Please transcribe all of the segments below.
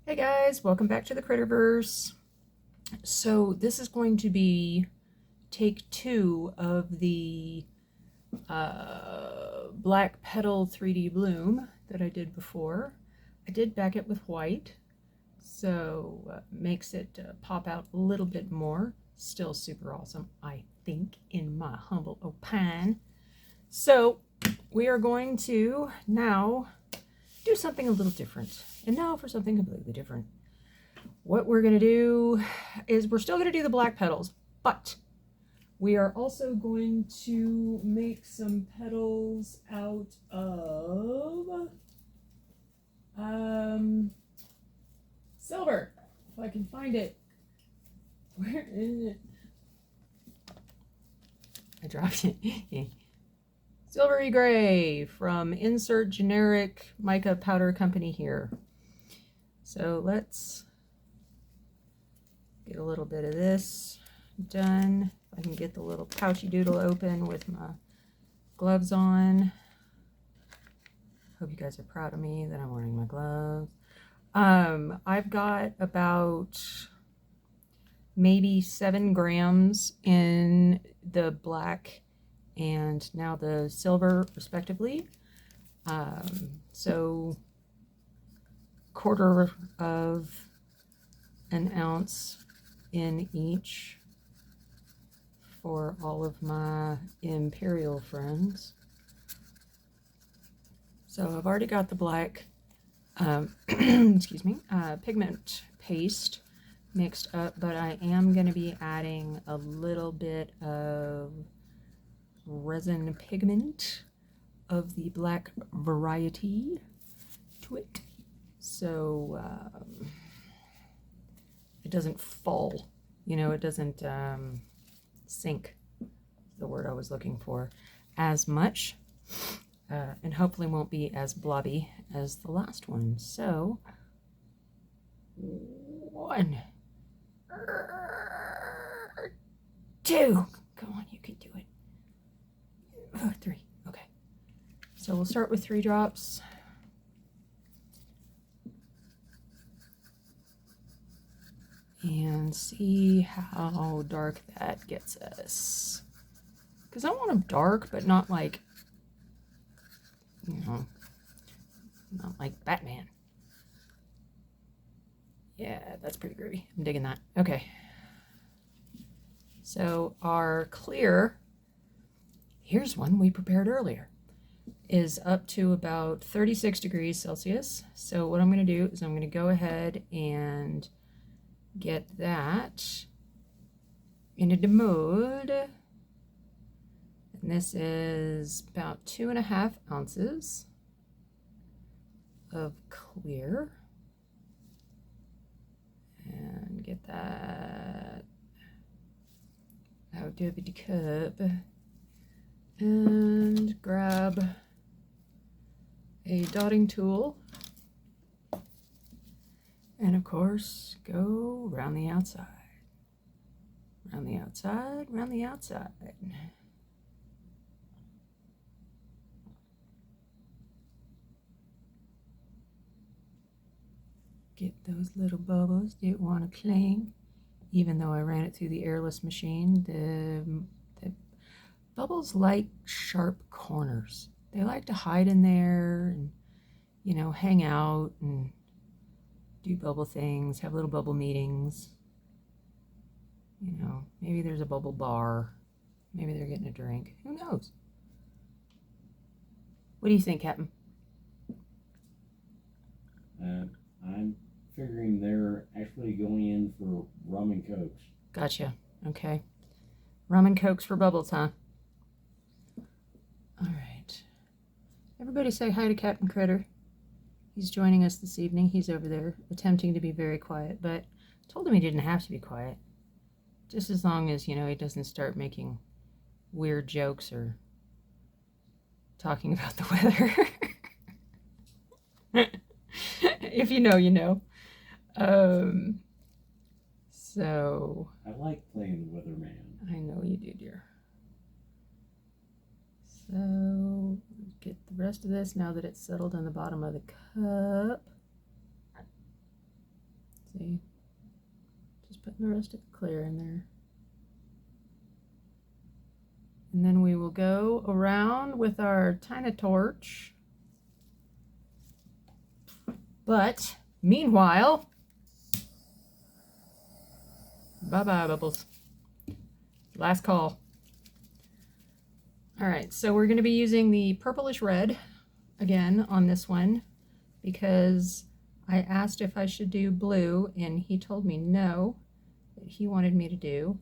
Hey guys, welcome back to the Critterverse. So this is going to be take 2 of the Black Petal 3D Bloom that I did before. I did back it with white, so makes it pop out a little bit more. Still super awesome, I think, in my humble opinion. So we are going to now do something a little different. And now for something completely different. What we're going to do is we're still going to do the black petals, but we are also going to make some petals out of silver, if I can find it. Where is it? I dropped it. Silvery Gray from Insert Generic Mica Powder Company here. So let's get a little bit of this done. If I can get the little pouchy doodle open with my gloves on. Hope you guys are proud of me that I'm wearing my gloves. I've got about maybe 7 grams in the black and now the silver respectively. So quarter of an ounce in each for all of my imperial friends. So I've already got the black excuse me, pigment paste mixed up, but I am going to be adding a little bit of resin pigment of the black variety to it, so it doesn't fall, you know, it doesn't sink, the word I was looking for, as much, and hopefully won't be as blobby as the last one. So 1, 2, come on, you can do it. 3, okay. So we'll start with 3 drops. And see how dark that gets us. Because I want them dark, but not like, you know, not like Batman. Yeah, that's pretty groovy. I'm digging that. Okay. So our clear, here's one we prepared earlier, is up to about 36 degrees Celsius. So what I'm going to do is I'm going to go ahead and get that into the mold. And this is about 2.5 ounces of clear. And get that out of the cup. And grab a dotting tool. And of course, go around the outside. Around the outside, around the outside. Get those little bubbles that want to cling. Even though I ran it through the airless machine, the bubbles like sharp corners. They like to hide in there and, you know, hang out and do bubble things, have little bubble meetings. You know, maybe there's a bubble bar. Maybe they're getting a drink. Who knows? What do you think, Captain? I'm figuring they're actually going in for rum and cokes. Gotcha. Okay. Rum and cokes for bubbles, huh? All right. Everybody say hi to Captain Critter. He's joining us this evening. He's over there attempting to be very quiet, but I told him he didn't have to be quiet. Just as long as, you know, he doesn't start making weird jokes or talking about the weather. If you know, you know. So I like playing the weatherman. I know you do, dear. So get the rest of this now that it's settled on the bottom of the cup. See, just putting the rest of the clear in there. And then we will go around with our tiny torch. But meanwhile, bye-bye bubbles. Last call. All right, so we're going to be using the purplish red again on this one because I asked if I should do blue and he told me no, that he wanted me to do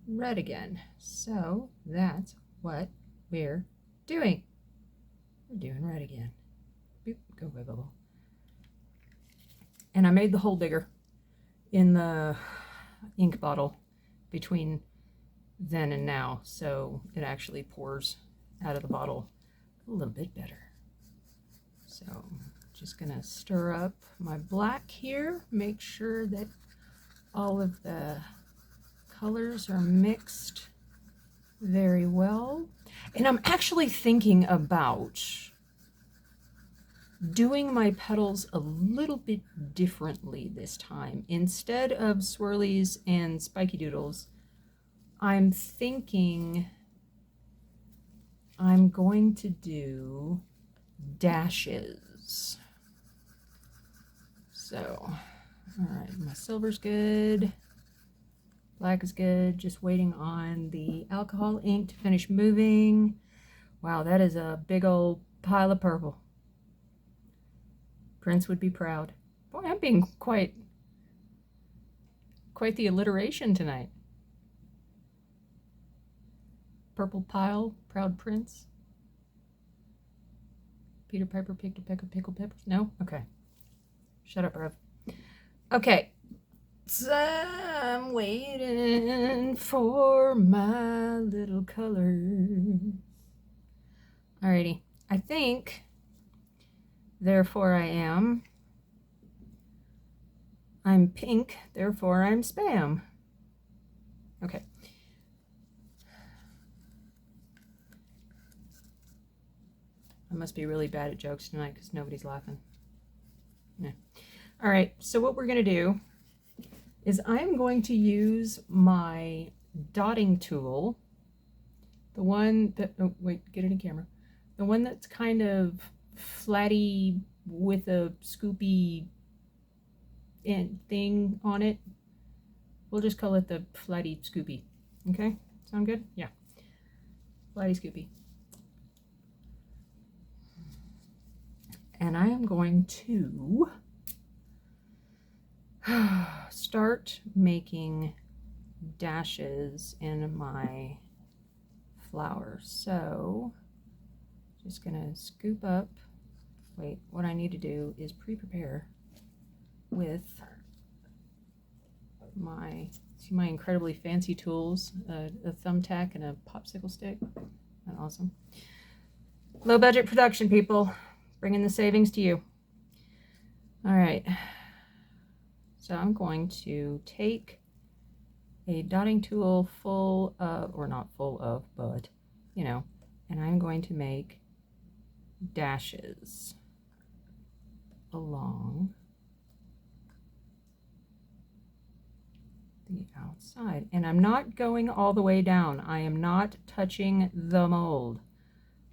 red again. So that's what we're doing. We're doing red again. Boop, go away, bubble. And I made the hole bigger in the ink bottle between then and now, so it actually pours out of the bottle a little bit better. So just gonna stir up my black here, make sure that all of the colors are mixed very well. And I'm actually thinking about doing my petals a little bit differently this time. Instead of swirlies and spiky doodles, I'm thinking I'm going to do dashes. So, all right, my silver's good. Black is good. Just waiting on the alcohol ink to finish moving. Wow, that is a big old pile of purple. Prince would be proud. Boy, I'm being quite the alliteration tonight. Purple pile, proud prince. Peter Piper picked a peck of pickled peppers. No? Okay. Shut up, Rev. Okay. So I'm waiting for my little colors. Alrighty. I think, therefore I am. I'm pink, therefore I'm spam. Okay. I must be really bad at jokes tonight because nobody's laughing. Yeah. All right, so what we're going to do is I'm going to use my dotting tool, the one that, oh wait, get it in camera, the one that's kind of flatty with a scoopy thing on it. We'll just call it the flatty scoopy. Okay, sound good? Yeah, flatty scoopy. And I am going to start making dashes in my flowers. So just gonna scoop up. Wait, what I need to do is pre-prepare with my, see my incredibly fancy tools, a thumbtack and a popsicle stick. Isn't that awesome? Low budget production, people. Bringing the savings to you. All right, so I'm going to take a dotting tool full of, or not full of, but, you know, and I'm going to make dashes along the outside. And I'm not going all the way down. I am not touching the mold.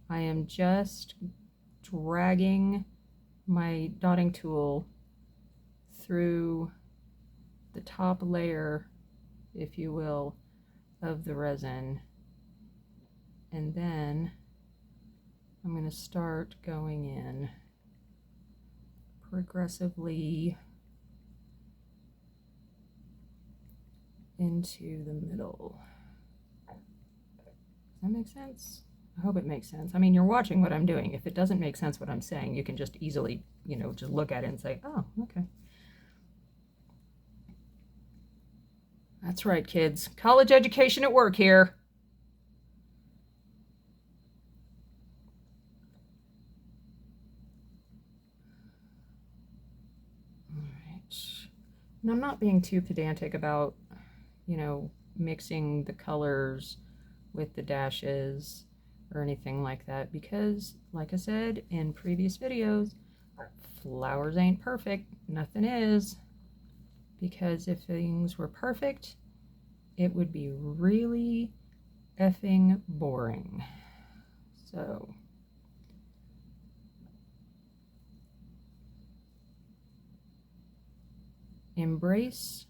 I am just dragging my dotting tool through the top layer, if you will, of the resin. And then I'm going to start going in progressively into the middle. Does that make sense? I hope it makes sense. I mean, you're watching what I'm doing. If it doesn't make sense what I'm saying, you can just easily, you know, just look at it and say, oh, okay. That's right, kids. College education at work here. All right. And I'm not being too pedantic about, you know, mixing the colors with the dashes or anything like that, because like I said in previous videos, flowers ain't perfect. Nothing is. because if things were perfect, it would be really effing boring. So embrace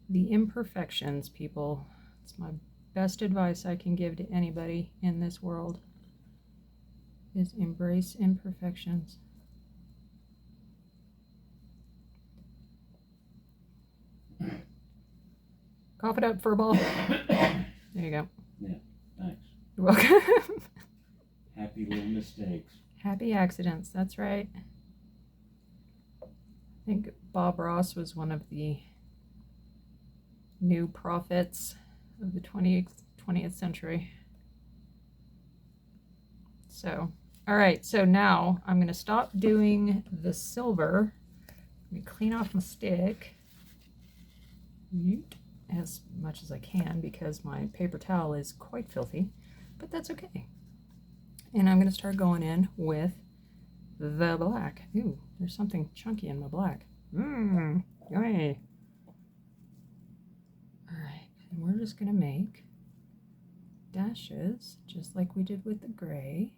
the imperfections, people. It's my best advice I can give to anybody in this world, is embrace imperfections. Cough it up, furball. There you go. Yeah, thanks. You're welcome. Happy little mistakes. Happy accidents, that's right. I think Bob Ross was one of the new prophets of the 20th century. So, all right, so now I'm going to stop doing the silver. Let me clean off my stick as much as I can because my paper towel is quite filthy, but that's okay. And I'm going to start going in with the black. Ooh, there's something chunky in my black. Yummy. All right, and we're just going to make dashes just like we did with the gray.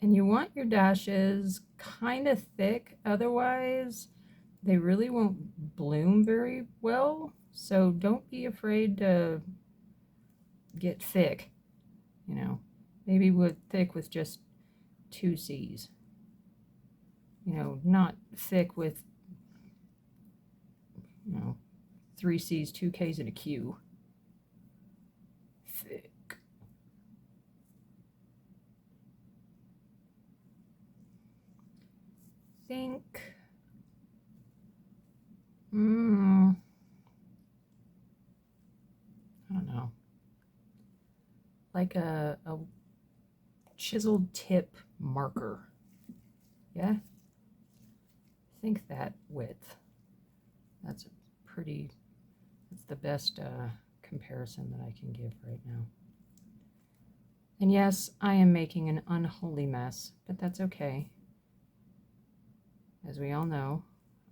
And you want your dashes kind of thick, otherwise they really won't bloom very well. So don't be afraid to get thick, you know, maybe thick with just 2 C's, you know, not thick with, you know, 3 C's, 2 K's, and a Q. Thick. Think. I don't know. Like a chiseled tip marker. Yeah? Think that width. That's the best comparison that I can give right now. And yes, I am making an unholy mess, but that's okay. As we all know,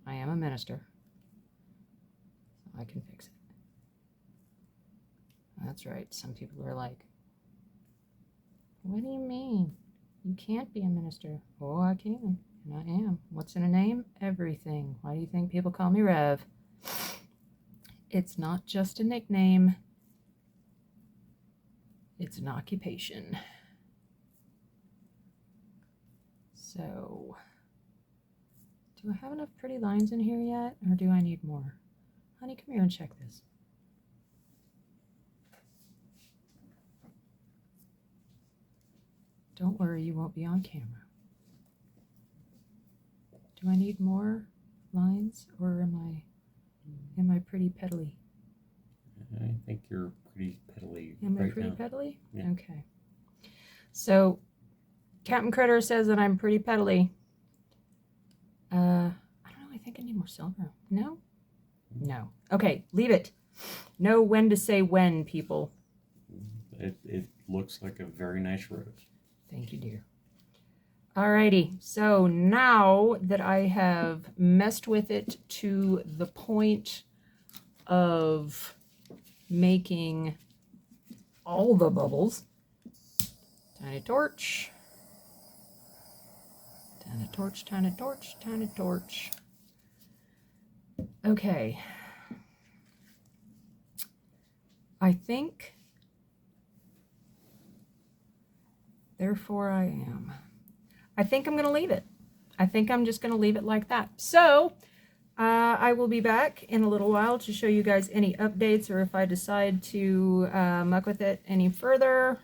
I am a minister, so I can fix it. That's right. Some people are like, what do you mean? You can't be a minister. Oh, I can, and I am. What's in a name? Everything. Why do you think people call me Rev? It's not just a nickname. It's an occupation. So, do I have enough pretty lines in here yet, or do I need more? Honey, come here and check this. Don't worry, you won't be on camera. Do I need more lines, or am I pretty petally? I think you're pretty petally. Am I right pretty now. petally? Yeah. Okay. So, Captain Critter says that I'm pretty petally. I don't know. I think I need more silver. No? No. Okay, leave it. Know when to say when, people. It looks like a very nice rose. Thank you, dear. Alrighty, so now that I have messed with it to the point of making all the bubbles, tiny torch, tiny torch, tiny torch, tiny torch. Okay. I think, therefore I am. I think I'm going to leave it. I think I'm just going to leave it like that. So, I will be back in a little while to show you guys any updates or if I decide to muck with it any further.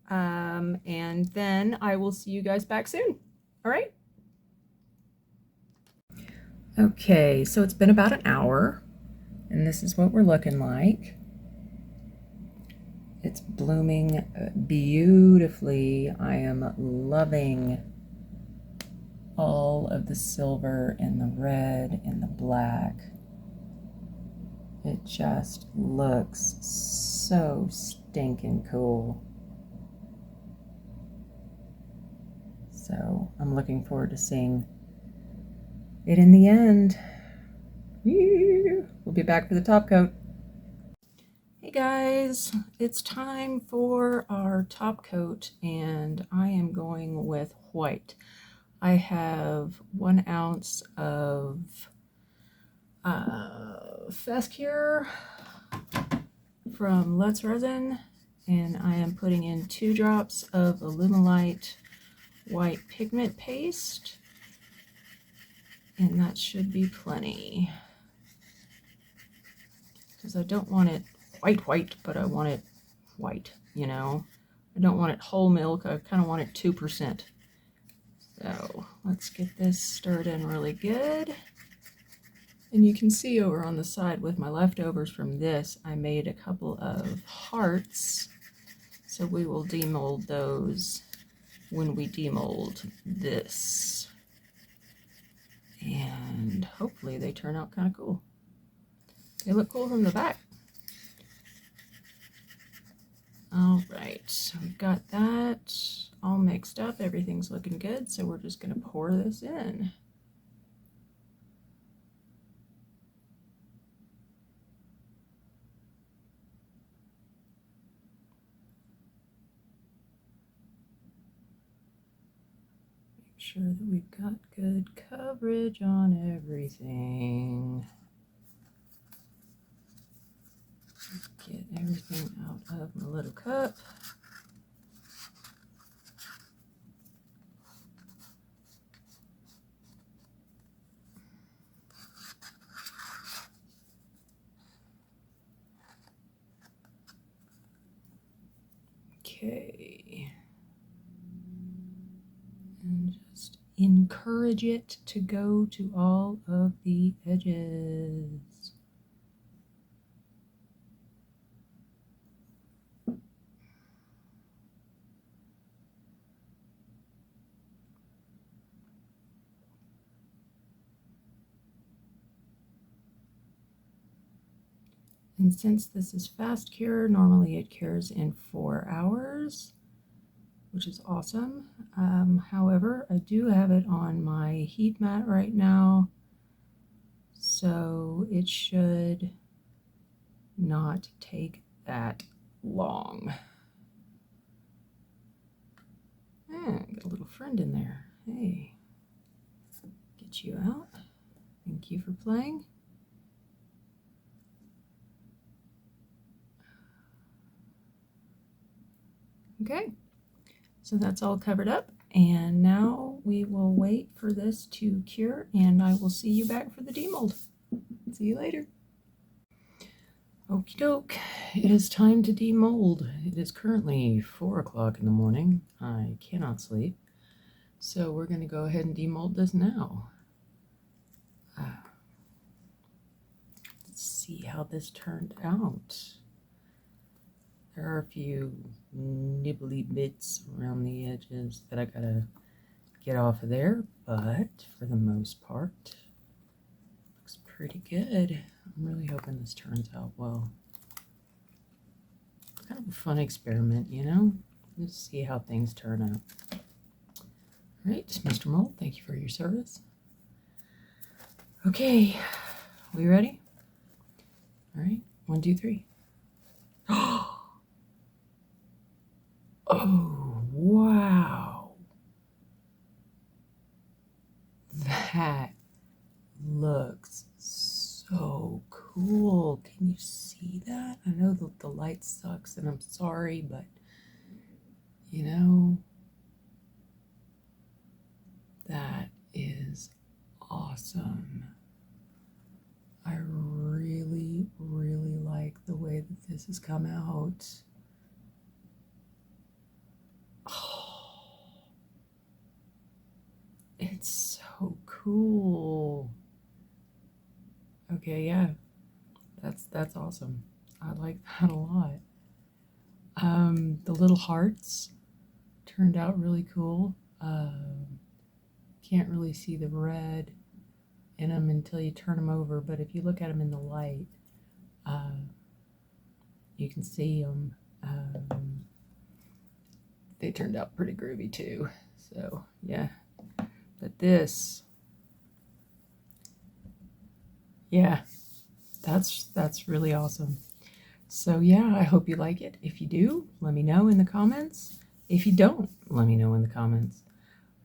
And then I will see you guys back soon. All right? Okay, so it's been about an hour, and this is what we're looking like. It's blooming beautifully. I am loving all of the silver and the red and the black. It just looks so stinking cool. So I'm looking forward to seeing it in the end. We'll be back for the top coat. Hey guys, it's time for our top coat, and I am going with white. I have 1 ounce of Fast Cure from Let's Resin, and I am putting in 2 drops of Illuminate white pigment paste, and that should be plenty, because I don't want it white, but I want it white, you know. I don't want it whole milk, I kind of want it 2%. So let's get this stirred in really good. And you can see over on the side with my leftovers from this, I made a couple of hearts. So we will demold those when we demold this. And hopefully they turn out kind of cool. They look cool from the back. All right, so we've got that all mixed up. Everything's looking good. So we're just gonna pour this in. Sure that we've got good coverage on everything. Get everything out of my little cup. Okay. And just encourage it to go to all of the edges. And since this is fast cure, normally it cures in 4 hours, which is awesome. However, I do have it on my heat mat right now, so it should not take that long. Got a little friend in there. Hey, get you out. Thank you for playing. Okay, so that's all covered up, and now we will wait for this to cure, and I will see you back for the demold. See you later. Okie doke, it is time to demold. It is currently 4 o'clock in the morning. I cannot sleep, so we're going to go ahead and demold this now. Let's see how this turned out. There are a few nibbly bits around the edges that I gotta get off of there, but for the most part, looks pretty good. I'm really hoping this turns out well. It's kind of a fun experiment, you know? Just see how things turn out. All right, Mr. Mold, thank you for your service. Okay, we ready? All right, 1, 2, 3. Oh, wow. That looks so cool. Can you see that? I know that the light sucks and I'm sorry, but you know, that is awesome. I really, really like the way that this has come out. Oh, it's so cool. Okay, yeah, that's awesome. I like that a lot. The little hearts turned out really cool. Can't really see the red in them until you turn them over, but if you look at them in the light, you can see them. They turned out pretty groovy too. So yeah, but this, yeah, that's really awesome. So yeah, I hope you like it. If you do, let me know in the comments. If you don't, let me know in the comments.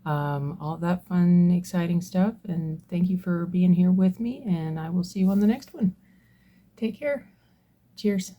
All that fun, exciting stuff. And thank you for being here with me. And I will see you on the next one. Take care. Cheers.